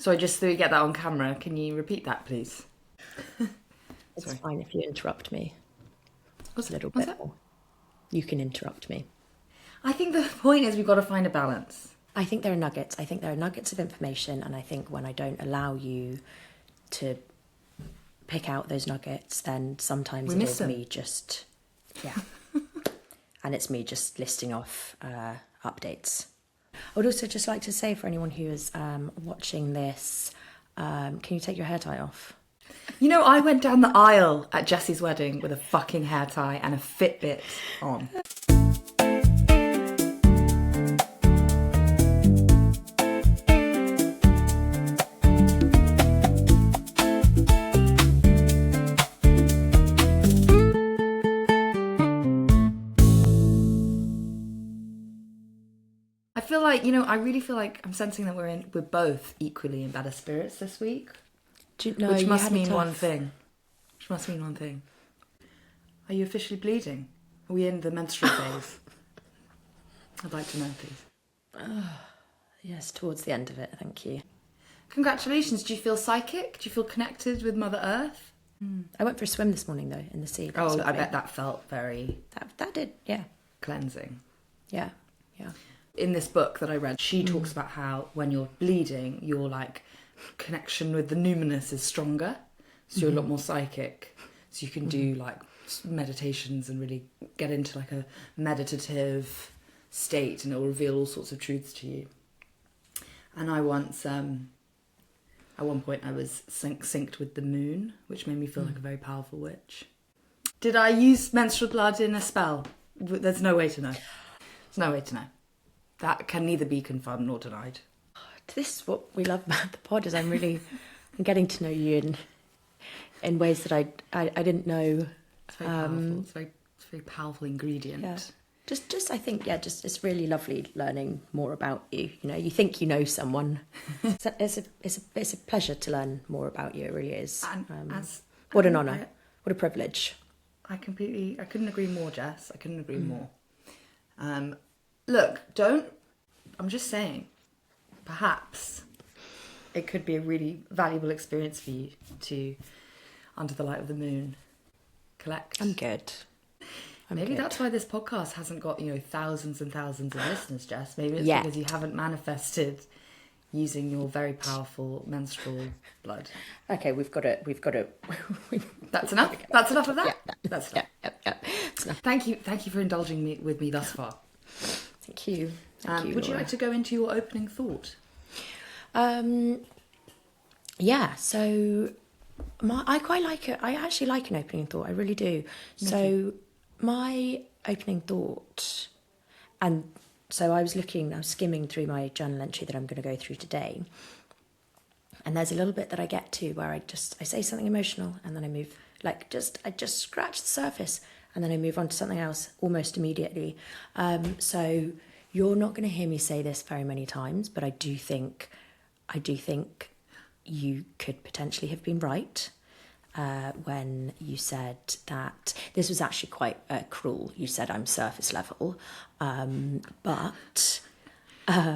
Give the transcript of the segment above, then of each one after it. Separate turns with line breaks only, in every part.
Sorry, just so we get that on camera, can you repeat that, please?
It's
Sorry.
fine if you interrupt me.
What's
A little
what's
bit
that?
more. You can interrupt me.
I think the point is we've got to find a balance.
I think there are nuggets. I think there are nuggets of information, and I think when I don't allow you to pick out those nuggets, then sometimes
We
it
miss
is
them.
me just, yeah. And it's me just listing off updates. I would also just like to say for anyone who is watching this, can you take your hair tie off?
You know, I went down the aisle at Jess's wedding with a fucking hair tie and a Fitbit on. I feel like, I really feel like I'm sensing that we're both equally in better spirits this week. Which must mean one thing. Which must mean one thing. Are you officially bleeding? Are we in the menstrual phase? I'd like to know, please.
Yes, towards the end of it, thank you.
Congratulations. Do you feel psychic? Do you feel connected with Mother Earth?
I went for a swim this morning, though, in the sea. That was
Oh, I
lovely.
bet that felt very
That did, yeah.
cleansing.
Yeah.
In this book that I read, she talks about how when you're bleeding, your connection with the numinous is stronger. So you're a lot more psychic. So you can do meditations and really get into a meditative state, and it will reveal all sorts of truths to you. And I once, at one point, I was synced with the moon, which made me feel like a very powerful witch. Did I use menstrual blood in a spell? There's no way to know. There's no way to know. That can neither be confirmed nor denied.
This is what we love about the pod, is I'm getting to know you in ways that I didn't know.
It's very powerful. It's a very powerful ingredient.
Yeah. Just I think, just it's really lovely learning more about you. You think you know someone. It's a pleasure to learn more about you. It really is. What an honour. What a privilege.
I couldn't agree more, Jess. I couldn't agree more. Look, I'm just saying, perhaps it could be a really valuable experience for you to, under the light of the moon, collect.
I'm good.
Maybe that's why this podcast hasn't got, thousands and thousands of listeners, Jess. Maybe it's because you haven't manifested using your very powerful menstrual blood.
Okay, we've got it.
That's enough. That's enough of that.
Yeah,
that's enough.
Yeah. That's enough.
Thank you for indulging with me thus far.
Thank you.
Would you like to go into your opening thought?
Yeah. So, I quite like it. I actually like an opening thought. I really do. So, my opening thought, and so I was skimming through my journal entry that I'm going to go through today. And there's a little bit that I get to where I say something emotional, and then I move, I just scratch the surface, and then I move on to something else almost immediately. So you're not going to hear me say this very many times, but I do think you could potentially have been right when you said that this was actually quite cruel. You said I'm surface level, but I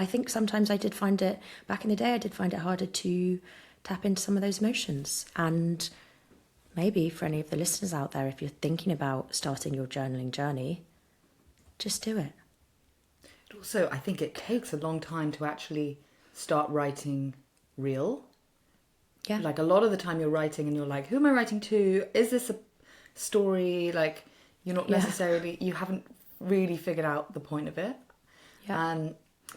think sometimes I did find it, back in the day, I did find it harder to tap into some of those emotions. And maybe for any of the listeners out there, if you're thinking about starting your journaling journey, just do it.
Also, I think it takes a long time to actually start writing real.
Yeah.
A lot of the time you're writing and you're like, who am I writing to? Is this a story? You're not necessarily, you haven't really figured out the point of it.
Yeah.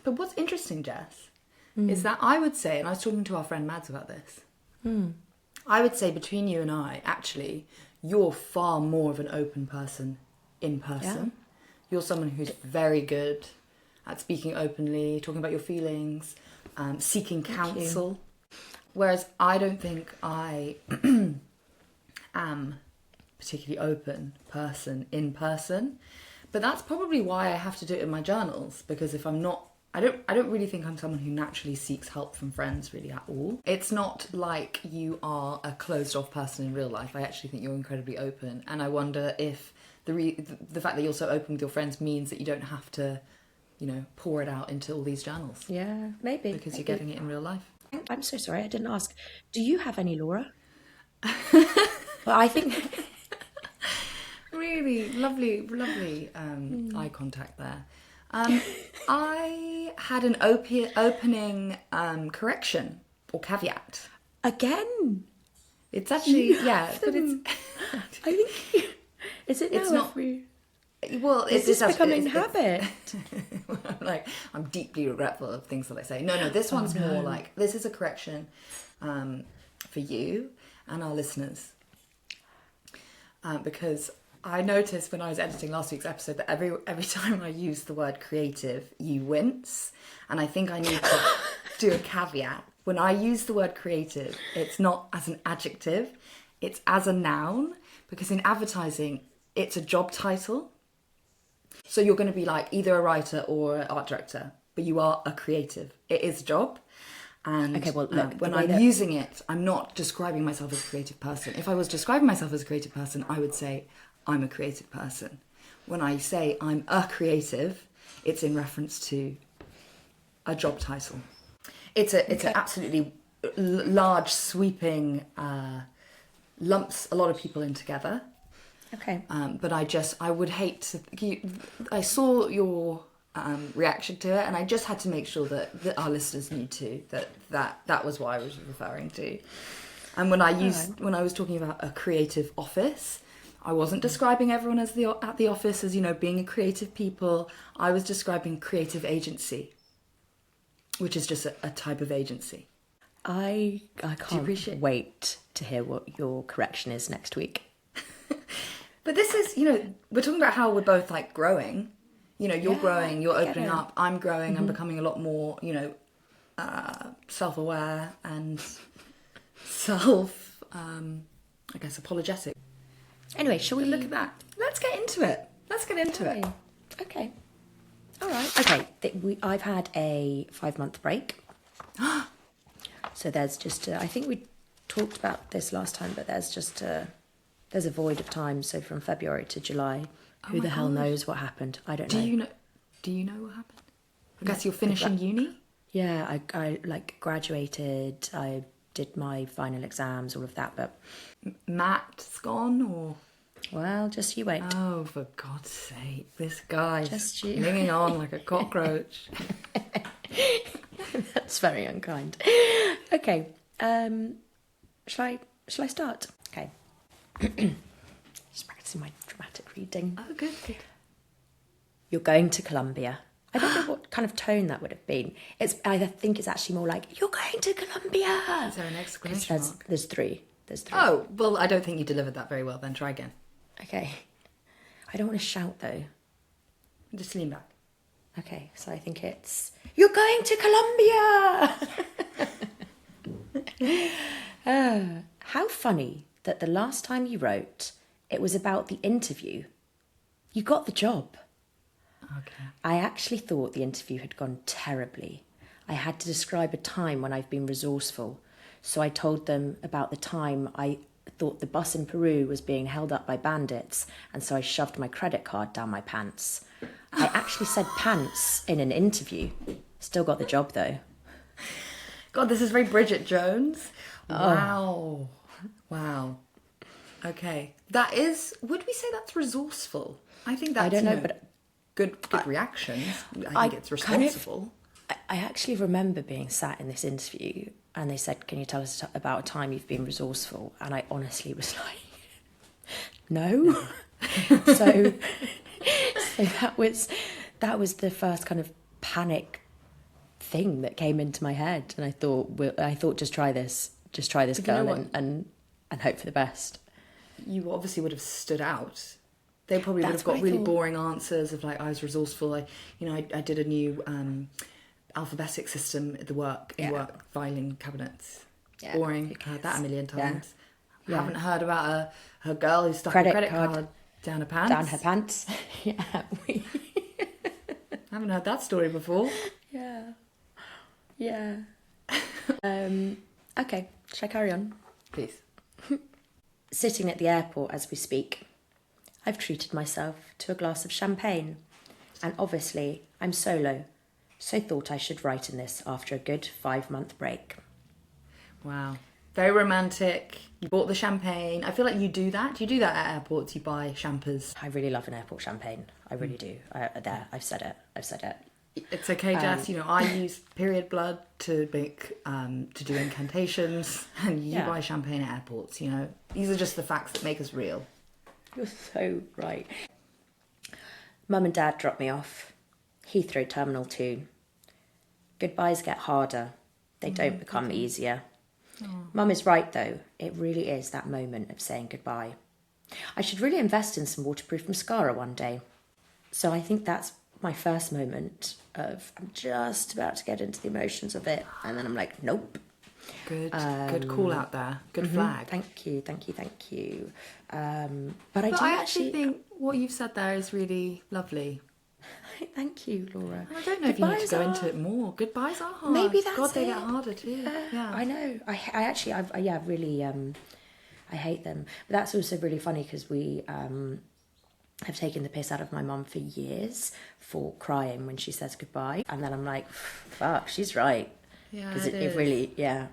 But what's interesting, Jess, is that I would say, and I was talking to our friend Mads about this, I would say between you and I, actually, you're far more of an open person in person. Yeah. You're someone who's very good at speaking openly, talking about your feelings, seeking counsel. Whereas I don't think I am particularly open person in person. But that's probably why I have to do it in my journals, because if I'm not, I don't really think I'm someone who naturally seeks help from friends really at all. It's not like you are a closed off person in real life. I actually think you're incredibly open, and I wonder if the fact that you're so open with your friends means that you don't have to pour it out into all these journals.
Yeah, maybe.
Because you're getting it in real life.
I'm so sorry, I didn't ask. Do you have any, Laura? Well, I think...
Really lovely eye contact there. I had an opening correction or caveat.
Again?
It's actually, but it's...
I think... Is it now
It's not... Well,
is this becoming habit?
I'm deeply regretful of things that I say. No, this one's more like, this is a correction for you and our listeners. Because I noticed when I was editing last week's episode that every time I use the word creative, you wince. And I think I need to do a caveat. When I use the word creative, it's not as an adjective, it's as a noun. Because in advertising, it's a job title. So you're going to be like either a writer or an art director, but you are a creative. It is a job. And
okay, well, look,
when I'm using it, I'm not describing myself as a creative person. If I was describing myself as a creative person, I would say I'm a creative person. When I say I'm a creative, it's in reference to a job title. It's an absolutely large, sweeping, lumps a lot of people in together.
Okay.
But I would hate to... I saw your reaction to it, and I just had to make sure that our listeners knew too, that was what I was referring to. And when I was talking about a creative office, I wasn't describing everyone at the office as, being a creative people. I was describing creative agency, which is just a type of agency.
I can't wait to hear what your correction is next week.
But this is, we're talking about how we're both like growing. You're growing, you're opening up, I'm growing, I'm becoming a lot more, self-aware and apologetic.
Anyway, shall we
look at that? Let's get into it.
Okay. All right. Okay, I've had a 5-month break. So there's just, I think we talked about this last time, but there's a void of time. So from February to July, who the hell knows what happened? I don't know.
Do you know what happened? I guess you're finishing uni?
Yeah, I graduated. I did my final exams, all of that, but...
Matt's gone, or...?
Well, just you wait.
Oh, for God's sake. This guy's
just you.
clinging on like a cockroach.
That's very unkind. Okay. Shall I start? Okay. Just practicing my dramatic reading.
Oh, good.
You're going to Colombia. I don't know what kind of tone that would have been. I think it's actually more like, you're going to Colombia.
Is there an exclamation mark?
There's three.
Oh, well, I don't think you delivered that very well then. Try again.
Okay. I don't want to shout, though.
Just lean back.
Okay, so I think it's, you're going to Colombia! How funny that the last time you wrote, it was about the interview. You got the job.
Okay.
I actually thought the interview had gone terribly. I had to describe a time when I've been resourceful. So I told them about the time I thought the bus in Peru was being held up by bandits, and so I shoved my credit card down my pants. I actually said pants in an interview. Still got the job, though.
God, this is very Bridget Jones. Wow. Okay. That is, would we say that's resourceful? I think that's,
I don't know, but
good reactions. I think it's responsible.
I actually remember being sat in this interview and they said, can you tell us about a time you've been resourceful? And I honestly was like, no. so that was the first kind of panic thing that came into my head. And I thought, just try this girl and hope for the best.
You obviously would have stood out. They probably would have got really boring answers of like, I was resourceful. I did a new alphabetic system at the work filing cabinets. Yeah. Boring. Heard that a million times. Yeah. Haven't heard about her girl who stuck a credit card down her pants.
Down her pants. Yeah.
Haven't heard that story before.
Yeah. Okay, shall I carry on?
Please.
Sitting at the airport as we speak, I've treated myself to a glass of champagne. And obviously, I'm solo, so thought I should write in this after a good 5-month break.
Wow. Very romantic. You bought the champagne. I feel like you do that. Do you do that at airports? You buy champers.
I really love an airport champagne. I really do. I've said it.
It's okay, Jess. I use period blood to make to do incantations, and you buy champagne at airports. These are just the facts that make us real.
You're so right. Mum and Dad dropped me off. Heathrow Terminal 2. Goodbyes get harder. They don't become easier. Mum is right though. It really is that moment of saying goodbye. I should really invest in some waterproof mascara one day. So I think that's my first moment of I'm just about to get into the emotions of it, and then I'm like, nope.
Good call out there. Good flag.
Thank you. But
I actually think what you've said there is really lovely.
Thank you, Laura.
I don't know if you need to go into it more. Goodbyes are hard.
Maybe that's
God, they
it.
get harder too. Yeah.
I know. I actually, really, I hate them. But that's also really funny because we have taken the piss out of my mum for years for crying when she says goodbye. And then I'm like, fuck, she's right.
Yeah,
because it really, yeah.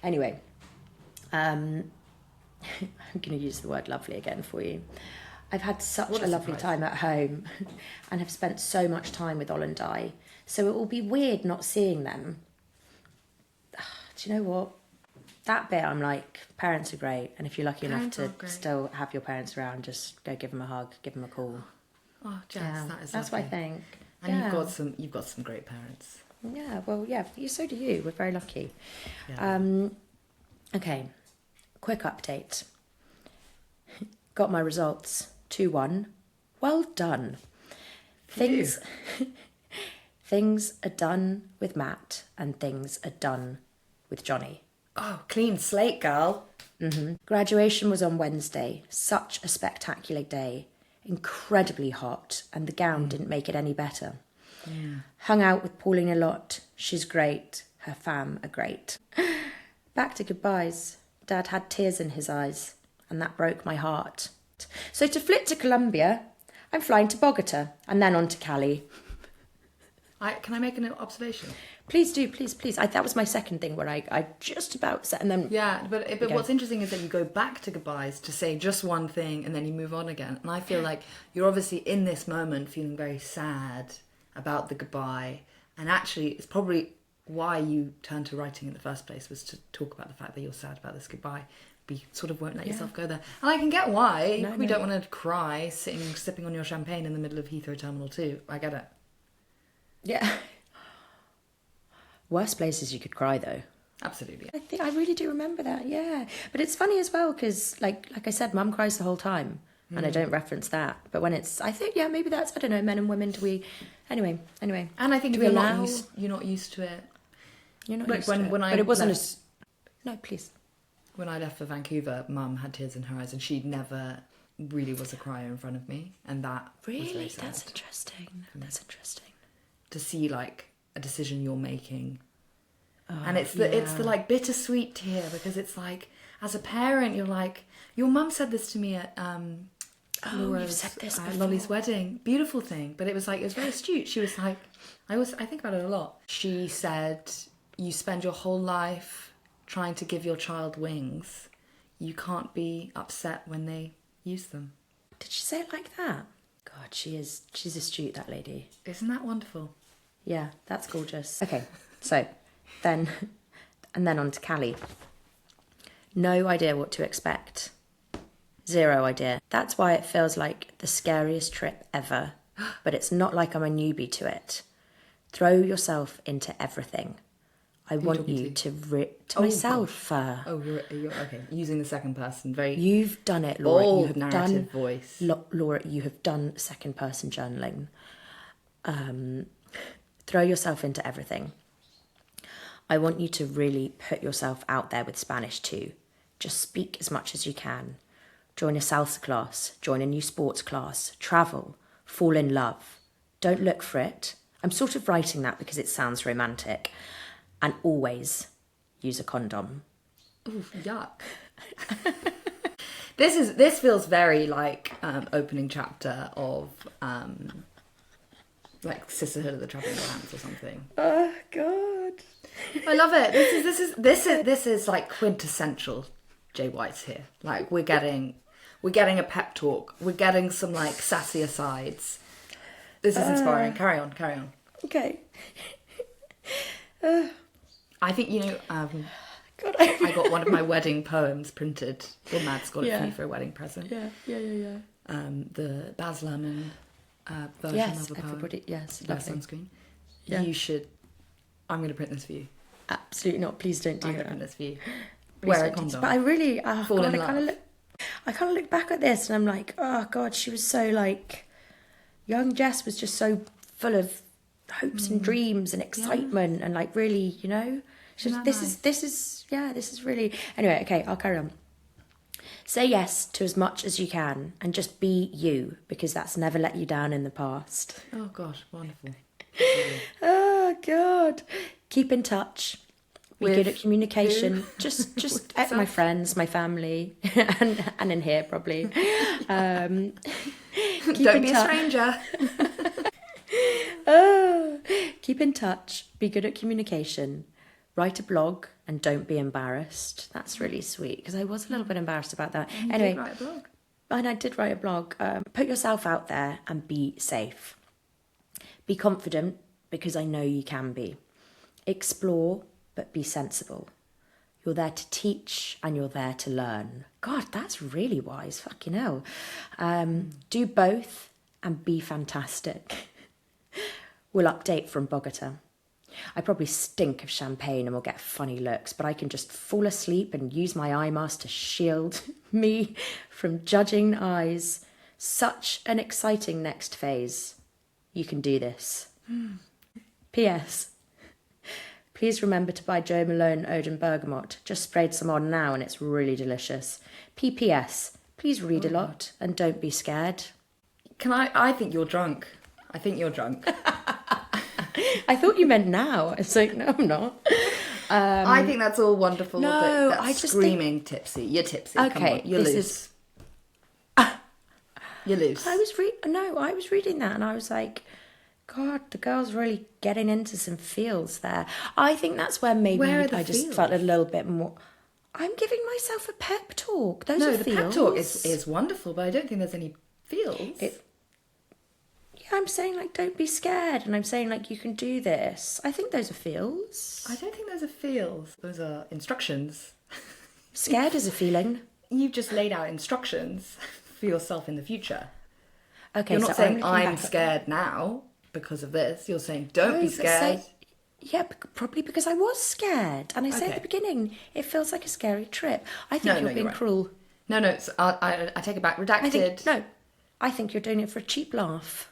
Anyway, I'm going to use the word lovely again for you. I've had such a lovely time at home and have spent so much time with Ol and Di. So it will be weird not seeing them. Do you know what? That bit, I'm like, parents are great. And if you're lucky enough to still have your parents around, just go give them a hug, give them a call.
Oh, Jess,
that's what I think.
And you've got some great parents.
Yeah, well, yeah, so do you. We're very lucky.
Yeah.
Okay, quick update. Got my results. 2-1. Well done. Things are done with Matt and things are done with Johnny.
Oh, clean slate, girl.
Graduation was on Wednesday. Such a spectacular day. Incredibly hot, and the gown didn't make it any better. Yeah. Hung out with Pauline a lot. She's great. Her fam are great. Back to goodbyes. Dad had tears in his eyes, and that broke my heart. So to flit to Colombia, I'm flying to Bogota and then on to Cali.
Can I make an observation?
Please do, please. That was my second thing where I just about said, and then...
Yeah, but what's interesting is that you go back to goodbyes to say just one thing and then you move on again. And I feel like you're obviously in this moment feeling very sad about the goodbye. And actually, it's probably why you turned to writing in the first place, was to talk about the fact that you're sad about this goodbye. But you sort of won't let yourself go there. And I can get why. We don't want to cry sipping on your champagne in the middle of Heathrow Terminal 2. I get it.
Yeah. Worst places you could cry, though.
Absolutely.
I really do remember that, yeah. But it's funny as well, because, like I said, Mum cries the whole time, and I don't reference that. But when it's, I think, maybe that's, I don't know, men and women, do we... Anyway.
And I think if you're not used to it...
You're not used to it. But it wasn't No, please.
When I left for Vancouver, Mum had tears in her eyes, and she never really was a crier in front of me, and that was very sad.
That's interesting. That's interesting.
To see like a decision you're making, and it's the like bittersweet tear, because it's like, as a parent, you're like, your mum said this to me at Lolly's wedding, beautiful thing, but it was very astute. She was like, I think about it a lot. She said, you spend your whole life trying to give your child wings. You can't be upset when they use them.
Did she say it like that? God, she's astute, that lady.
Isn't that wonderful?
Yeah, that's gorgeous. Okay, so then on to Cali. No idea what to expect. Zero idea. That's why it feels like the scariest trip ever. But it's not like I'm a newbie to it. Throw yourself into everything. I want you to myself.
You're okay. Using the second person, very.
You've done it, Laura.
Bold
you have
narrative
done
voice.
Laura, you have done second person journaling. Throw yourself into everything. I want you to really put yourself out there with Spanish too. Just speak as much as you can. Join a salsa class. Join a new sports class. Travel. Fall in love. Don't look for it. I'm sort of writing that because it sounds romantic. And always use a condom.
Ooh, yuck. This feels very like opening chapter of like Sisterhood of the Traveling Pants or something.
Oh God,
I love it. This is like quintessential Jay White's here. Like we're getting a pep talk. We're getting some like sassy asides. This is inspiring. Carry on.
Okay.
I think
God,
I got one of my wedding poems printed. Well, Mads got it for me for a wedding present.
Yeah.
The Baz Luhrmann version
Yes,
of a poem.
everybody. Yes,
Best
lovely.
sunscreen.
Yeah.
You should. I'm going to print this for you.
Absolutely not. Please don't do
I'm going to
that.
print this for you.
Please
Wear a
don't do
condom.
that. But I really,
Fall in love.
I kind of look back at this and I'm like, oh God, she was so like, young Jess was just so full of hopes and dreams and excitement and like really, you know, this is really, anyway, okay, I'll carry on. Say yes to as much as you can and just be you, because that's never let you down in the past.
Oh gosh, wonderful.
Oh God. Keep in touch. Be
With
good at communication.
who?
Just at my friends, my family, and in here probably. Keep
Don't
in
be a
touch.
stranger.
Oh, keep in touch. Be good at communication. Write a blog and don't be embarrassed. That's really sweet because I was a little bit embarrassed about that.
You
Anyway,
did write a blog.
and I did write a blog. Put yourself out there and be safe. Be confident because I know you can be. Explore, but be sensible. You're there to teach and you're there to learn. God, that's really wise. Fucking hell. Do both and be fantastic. We'll update from Bogota. I probably stink of champagne and will get funny looks, but I can just fall asleep and use my eye mask to shield me from judging eyes. Such an exciting next phase. You can do this. P.S. Please remember to buy Jo Malone Odin Bergamot. Just sprayed some on now and it's really delicious. P.P.S. Please read a lot and don't be scared.
I think you're drunk. I think you're drunk.
I thought you meant now. It's like, no, I'm not.
I think that's all wonderful.
No,
that's
I just
screaming tipsy. You're tipsy.
Okay,
Come on. You're
this
loose. You're loose.
I was reading that and I was like, God, the girl's really getting into some feels there. I think that's where maybe
Where are the
I just
feels?
felt a little bit more. I'm giving myself a pep talk. Those are
the
feels.
pep talk is wonderful, but I don't think there's any feels.
Yeah, I'm saying like don't be scared, and I'm saying like you can do this. I think those are feels.
I don't think those are feels. Those are instructions.
Scared is a feeling.
You've just laid out instructions for yourself in the future.
Okay,
You're not saying
I'm
I'm scared now because of this. You're saying don't be scared.
Probably because I was scared, and I said at the beginning it feels like a scary trip. I think you're being
right.
cruel.
No, I take it back. Redacted.
I think you're doing it for a cheap laugh.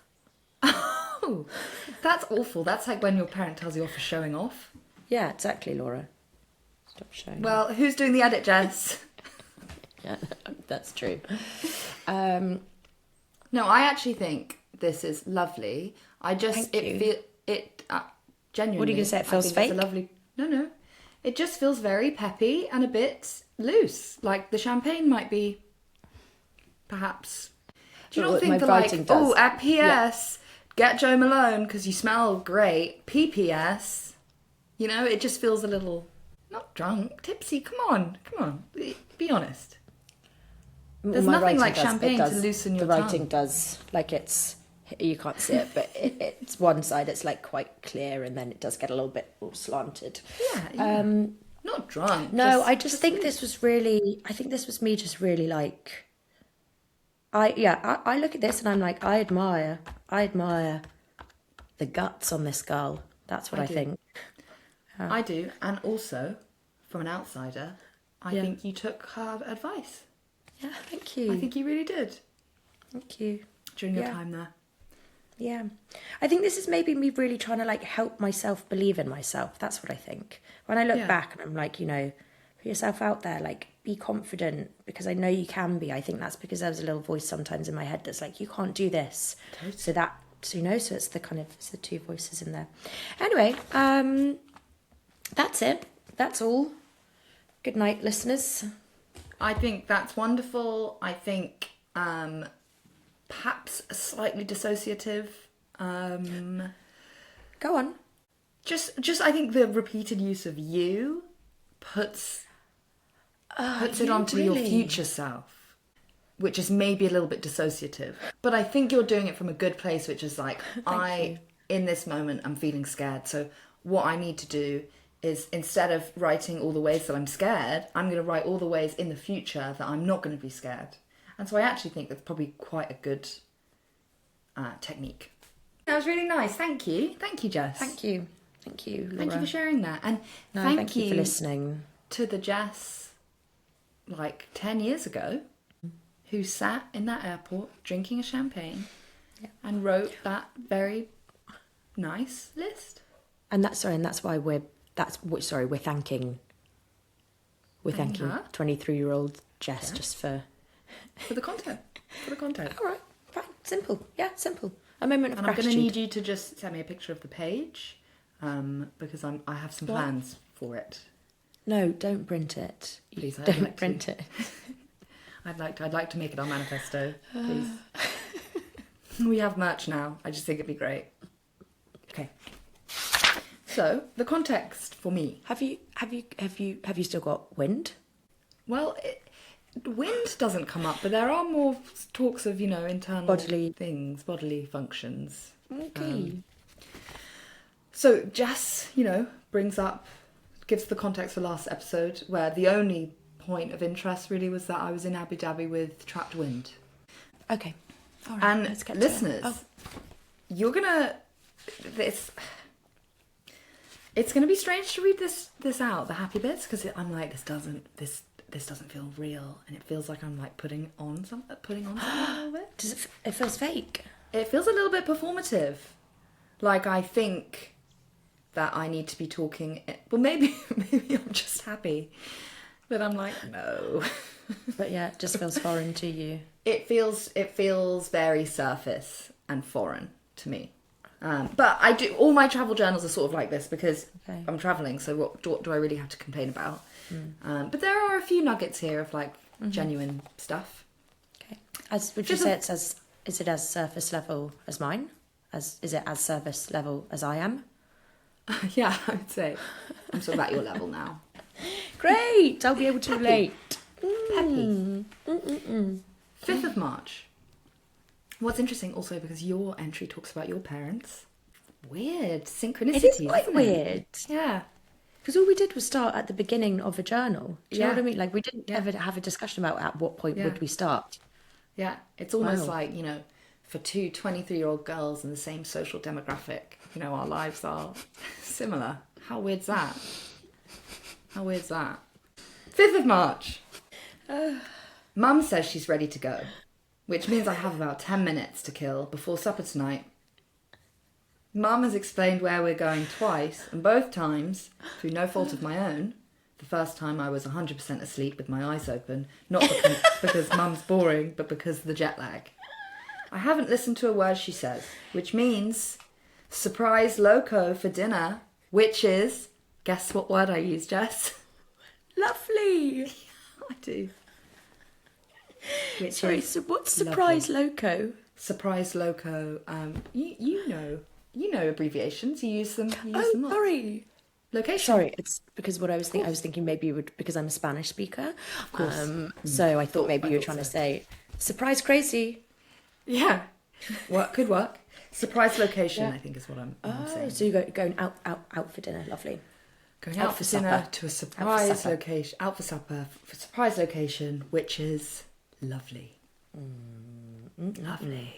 Oh, that's awful. That's like when your parent tells you off for showing off.
Yeah, exactly, Laura. Stop showing.
Well, who's doing the edit, Jess?
Yeah, that's true.
No, I actually think this is lovely. Genuinely.
What are you going to say? It feels fake?
It's a lovely. No. It just feels very peppy and a bit loose. Like the champagne might be, perhaps. Do you not think at PS, get Jo Malone because you smell great. PPS, it just feels a little, not drunk, tipsy. Come on, be honest. There's nothing like champagne to loosen your tongue.
The writing does, like you can't see it, but it's one side, it's like quite clear, and then it does get a little bit all slanted.
Yeah. Not drunk.
No, I just think this was really, I think this was me just really like, I look at this and I'm like, I admire the guts on this girl. That's what I think.
I do. And also, from an outsider, I think you took her advice.
Yeah, thank you.
I think you really did.
Thank you.
During your time there.
Yeah. I think this is maybe me really trying to like help myself believe in myself. That's what I think. When I look back and I'm like, put yourself out there, like be confident because I know you can be. I think that's because there's a little voice sometimes in my head that's like, you can't do this. Totally. So it's the two voices in there. Anyway, that's it. That's all. Good night, listeners.
I think that's wonderful. I think perhaps slightly dissociative.
Go on.
Just I think the repeated use of you puts it onto your future self, which is maybe a little bit dissociative. But I think you're doing it from a good place, which is like, in this moment, I'm feeling scared. So what I need to do is, instead of writing all the ways that I'm scared, I'm going to write all the ways in the future that I'm not going to be scared. And so I actually think that's probably quite a good technique. That was really nice. Thank you. Thank you, Jess.
Thank you, Laura.
Thank you for sharing that. And
thank you for listening.
To the Jess, 10 years ago, who sat in that airport drinking a champagne and wrote that very nice list.
And that's why we're thanking 23-year-old Jess just for
the content.
All right, fine, simple. Yeah, simple. A moment of gratitude.
I'm going to need you to just send me a picture of the page, because I have some plans for it.
No, don't print it.
Please,
don't print it.
I'd like to make it our manifesto, please. We have merch now. I just think it'd be great. Okay. So the context for me.
Have you still got wind?
Well, wind doesn't come up, but there are more talks of internal bodily functions.
Okay.
So Jess, gives the context for last episode, where the only point of interest really was that I was in Abu Dhabi with trapped wind.
Okay.
All right, and let's get listeners, you're gonna it's gonna be strange to read this out, the happy bits, because I'm like, this doesn't feel real, and it feels like I'm like putting on something a little bit.
It feels fake.
It feels a little bit performative. Like, I think that I need to be talking. Well, maybe I'm just happy, but I'm like, no.
But yeah, it just feels foreign to you.
It feels very surface and foreign to me. But I do. All my travel journals are sort of like this because I'm traveling. So what do I really have to complain about? But there are a few nuggets here of genuine stuff.
Okay. Would you say is it as surface level as mine? Is it as surface level as I am?
Yeah, I would say I'm sort of at your level now.
Great! I'll be able to relate.
Peppy. 5th of March. What's interesting also, because your entry talks about your parents. Weird synchronicity.
It is quite weird.
Yeah.
Because all we did was start at the beginning of a journal. Do you know what I mean? Like, we didn't ever have a discussion about at what point would we start.
Yeah. It's almost like, for two 23-year-old girls in the same social demographic, our lives are similar. How weird's that? 5th of March. Mum says she's ready to go, which means I have about 10 minutes to kill before supper tonight. Mum has explained where we're going twice, and both times, through no fault of my own. The first time I was 100% asleep with my eyes open, not because Mum's boring, but because of the jet lag. I haven't listened to a word she says, which means surprise loco for dinner, which is, guess what word I use, Jess?
Lovely.
I do.
Sorry, so what's surprise loco?
Surprise loco. You know abbreviations. You use them.
Sorry.
Location.
Sorry, it's because what I was thinking maybe you would, because I'm a Spanish speaker. Of course. So I thought maybe you were trying to say surprise crazy.
Yeah. Could work. Surprise location, I think, is what I'm saying.
So you're going out for dinner. Lovely.
Going out for dinner to a surprise location. Out for supper. For a surprise location, which is lovely. Lovely.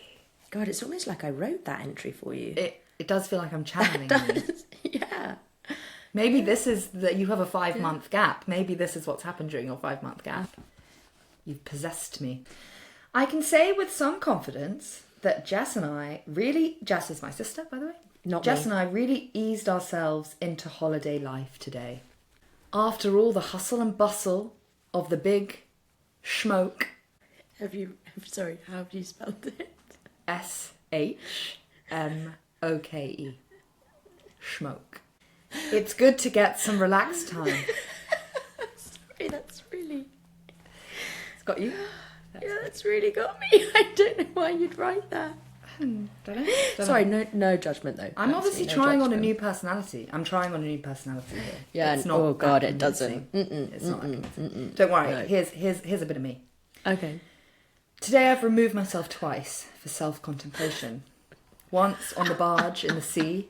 God, it's almost like I wrote that entry for you.
It does feel like I'm channeling you.
Yeah.
Maybe this is that you have a 5-month gap. Maybe this is what's happened during your 5-month gap. You've possessed me. I can say with some confidence that Jess and I really... Jess is my sister, by the way.
Not
Jess
me.
and I really eased ourselves into holiday life today. After all the hustle and bustle of the big schmoke...
Sorry, how have you spelled it?
SHMOKE. Schmoke. It's good to get some relaxed time.
Sorry, that's really...
Got you?
That's really got me. I don't know why you'd write that.
Don't know.
Sorry, no judgment though.
I'm obviously trying on a
judgment.
new personality. I'm trying on a new personality here.
Yeah,
it's
and-
not
oh God,
that
it
convincing.
doesn't.
It's not that convincing. Don't worry.
No.
Here's a bit of me.
Okay.
Today I've removed myself twice for self-contemplation. Once on the barge in the sea,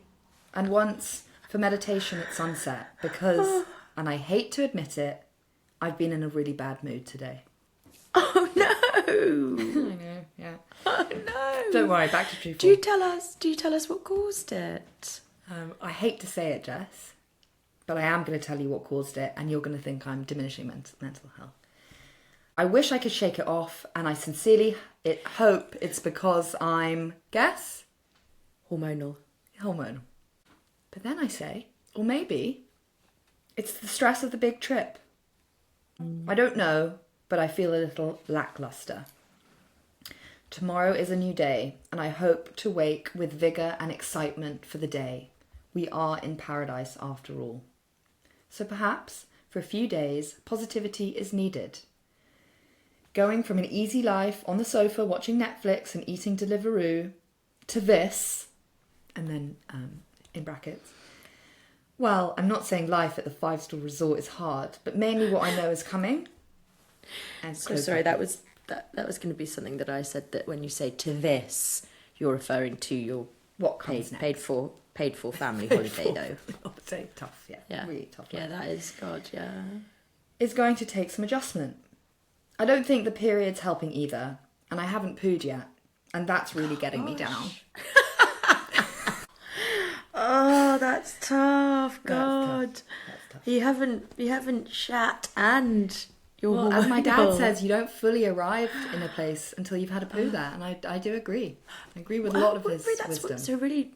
and once for meditation at sunset because, and I hate to admit it, I've been in a really bad mood today.
Oh no!
I know, yeah.
Oh no!
Don't worry, back to truthful.
Do you tell us what caused it?
I hate to say it, Jess, but I am going to tell you what caused it, and you're going to think I'm diminishing mental health. I wish I could shake it off, and I sincerely hope it's because I'm, guess?
Hormonal.
But then I say, or maybe it's the stress of the big trip. I don't know, but I feel a little lackluster. Tomorrow is a new day, and I hope to wake with vigour and excitement for the day. We are in paradise after all. So perhaps, for a few days, positivity is needed. Going from an easy life on the sofa watching Netflix and eating Deliveroo to this, and then in brackets, well, I'm not saying life at the 5-star resort is hard, but mainly what I know is coming. And
So sorry, that was going to be something that I said, that when you say to this, you're referring to your
what comes
paid for family holiday though.
Holiday, tough,
Yeah,
really tough.
Yeah, that is God. Yeah.
Is going to take some adjustment. I don't think the period's helping either, and I haven't pooed yet, and that's really getting me down.
Oh, that's tough. God,
That's tough.
you haven't shat and you're
Well, as my dad
hormonal.
says, you don't fully arrive in a place until you've had a poo there, and I do agree. I agree with a lot of his wisdom.
So really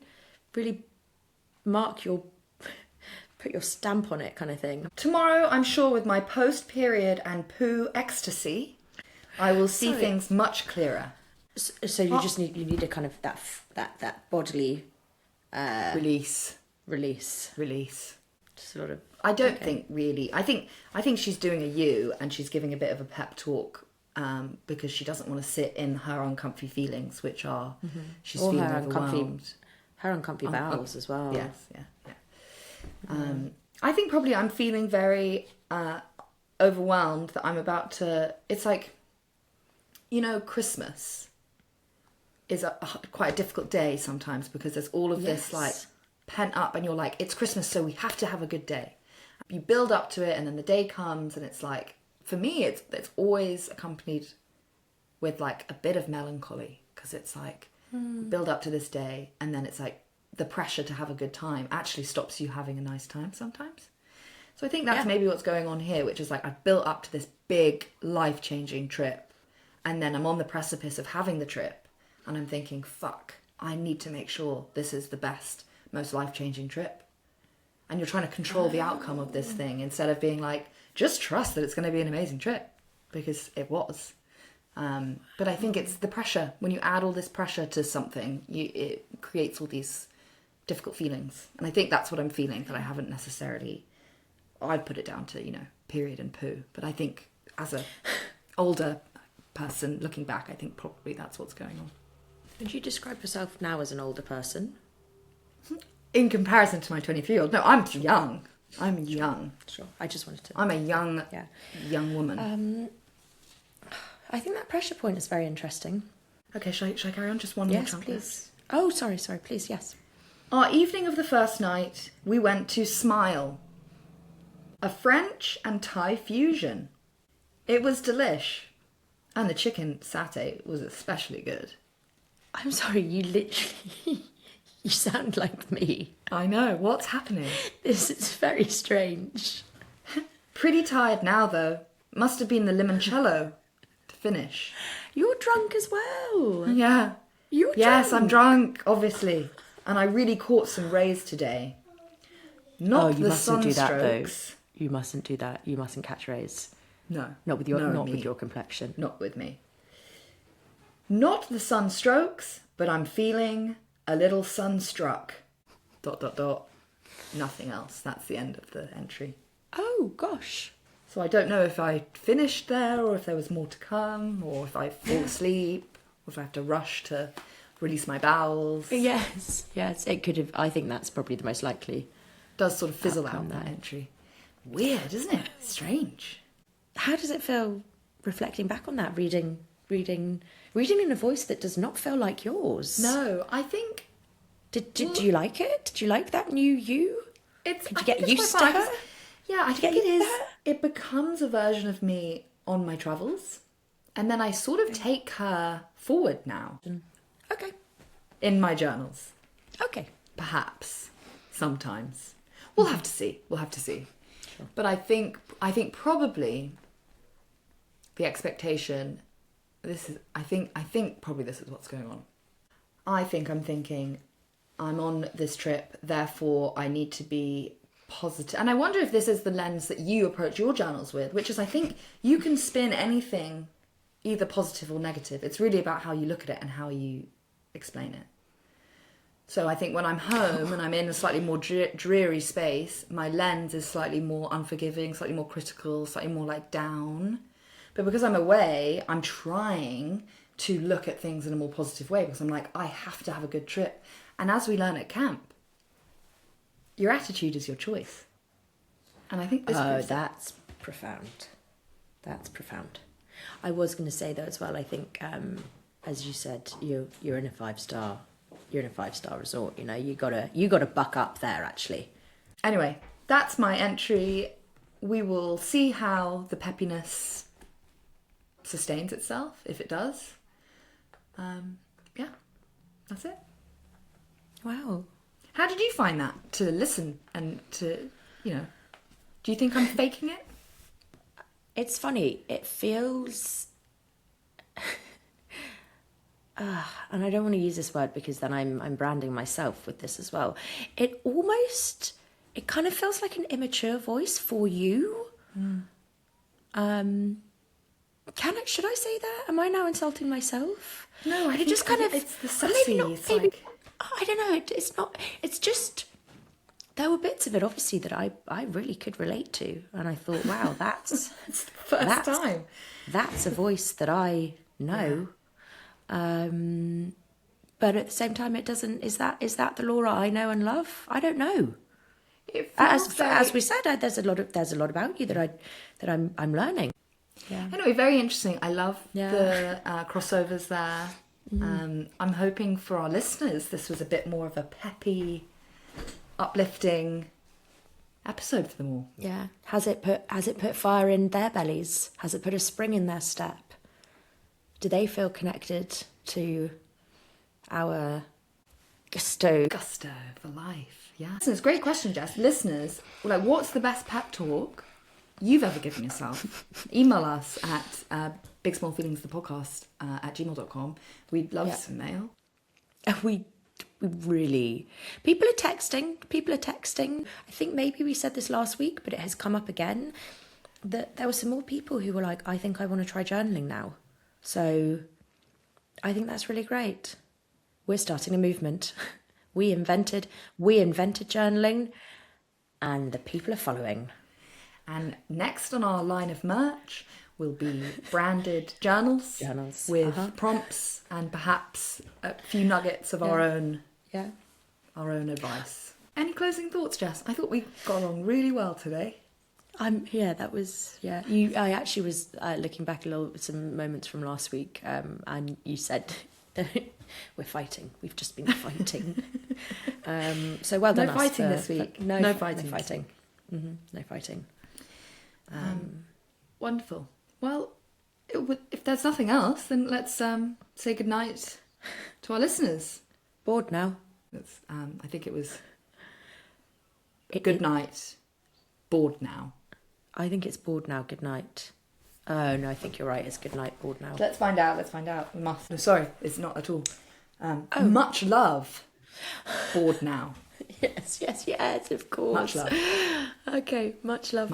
put your stamp on it, kind of thing.
Tomorrow, I'm sure with my post-period and poo ecstasy, I will see things much clearer.
So you just need a kind of that bodily
Release.
sort of.
I don't think really. I think she's doing a you, and she's giving a bit of a pep talk because she doesn't want to sit in her uncomfy feelings, which are she's
Or
feeling
her
overwhelmed.
Her uncomfy bowels as well.
Yes, yeah. I think probably I'm feeling very overwhelmed that I'm about to. It's like, Christmas is quite a difficult day sometimes because there's all of this like pent up, and you're like, it's Christmas, so we have to have a good day. You build up to it, and then the day comes, and it's like, for me, it's always accompanied with like a bit of melancholy, because it's like build up to this day, and then it's like the pressure to have a good time actually stops you having a nice time sometimes. So I think that's maybe what's going on here, which is like I've built up to this big life-changing trip, and then I'm on the precipice of having the trip, and I'm thinking, fuck, I need to make sure this is the best, most life-changing trip. And you're trying to control the outcome of this thing instead of being like, just trust that it's going to be an amazing trip, because it was. But I think it's the pressure. When you add all this pressure to something, it creates all these difficult feelings. And I think that's what I'm feeling, that I haven't necessarily... I'd put it down to, period and poo. But I think as a older person looking back, I think probably that's what's going on.
Would you describe yourself now as an older person?
In comparison to my 23-year-old, no, I'm young. I'm young.
Sure. I just wanted to...
I'm a young woman.
I think that pressure point is very interesting.
Okay, shall I carry on? Just one more chunk.
Please. Oh, sorry, please, yes.
Our evening of the first night, we went to Smile, a French and Thai fusion. It was delish, and the chicken satay was especially good.
I'm sorry, you literally... You sound like me.
I know, what's happening?
This is very strange.
Pretty tired now, though. Must have been the limoncello to finish.
You're drunk as well.
Yeah.
You're drunk.
Yes, I'm drunk, obviously. And I really caught some rays today. Not
you
the
mustn't do that, though.
sunstrokes.
You mustn't do that. You mustn't catch rays.
No.
Not with your complexion.
Not with me. Not the sunstrokes, but I'm feeling a little sunstruck. ... Nothing else. That's the end of the entry.
Oh, gosh.
So I don't know if I finished there or if there was more to come or if I fall asleep or if I have to rush to release my bowels.
Yes, it could have. I think that's probably the most likely.
Does sort of fizzle out
outcome
that
there.
entry. Weird, isn't it? Strange.
How does it feel reflecting back on that, reading in a voice that does not feel like yours?
No, I think...
Did you like it? Did you like that new you? Could you get used to her?
Yeah, I think it is. It becomes a version of me on my travels. And then I sort of take her forward now.
Okay.
In my journals.
Okay.
Perhaps. Sometimes. We'll have to see. Sure. But I think probably the expectation, I think probably this is what's going on. I think I'm thinking, I'm on this trip, therefore I need to be positive. And I wonder if this is the lens that you approach your journals with, which is, I think you can spin anything either positive or negative. It's really about how you look at it and how you explain it. So I think when I'm home and I'm in a slightly more dreary space, my lens is slightly more unforgiving, slightly more critical, slightly more like down. But because I'm away, I'm trying to look at things in a more positive way because I'm like, I have to have a good trip. And as we learn at camp, your attitude is your choice. And I think this proves
that's profound. That's profound. I was going to say though as well, I think, as you said, you're in a 5-star. You're in a 5-star resort. You know, you gotta buck up there. Actually.
Anyway, that's my entry. We will see how the peppiness sustains itself, if it does. Yeah, that's it.
Wow.
How did you find that to listen and to, do you think I'm faking it?
It's funny. It feels... and I don't want to use this word because then I'm branding myself with this as well. It kind of feels like an immature voice for you. Should I say that? Am I now insulting myself?
No, I think
just kind of...
It's the sassy.
I don't know. It's not... It's just... There were bits of it, obviously, that I really could relate to. And I thought, wow, that's...
It's the first time.
That's a voice that I know. Yeah. But at the same time, it doesn't... Is that the Laura I know and love? I don't know. As we said, there's a lot about you that I'm learning. Yeah.
Anyway, very interesting. I love the crossovers there. I'm hoping for our listeners this was a bit more of a peppy, uplifting episode for them all.
Yeah. Has it put fire in their bellies? Has it put a spring in their step? Do they feel connected to our gusto?
Gusto for life. Yeah. Listeners, great question, Jess. Listeners, what's the best pep talk you've ever given yourself? Email us at bigsmallfeelingsthepodcast at gmail.com. We'd love some mail.
We really... People are texting. I think maybe we said this last week, but it has come up again, that there were some more people who were like, I think I want to try journaling now. So I think that's really great. We're starting a movement. We invented journaling, and the people are following.
And next on our line of merch will be branded journals with prompts and perhaps a few nuggets of our own advice. Any closing thoughts, Jess? I thought we got along really well today. I actually was looking back some moments from last week, and you said we're fighting. We've just been fighting. So well done. No fighting this week. No fighting.
Mm-hmm. No fighting.
Wonderful. Well, if there's nothing else, then let's say goodnight to our listeners.
Bored now.
I think it was good night. Bored now.
I think it's bored now. Good night. Oh no, I think you're right. It's good night. Bored now.
Let's find out. We must. No, sorry, it's not at all. Much love. Bored now. Yes, of course.
Much love. Okay, much love.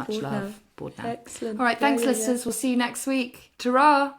Bored now.
Excellent.
All right, thanks, listeners. We'll see you next week. Ta-ra!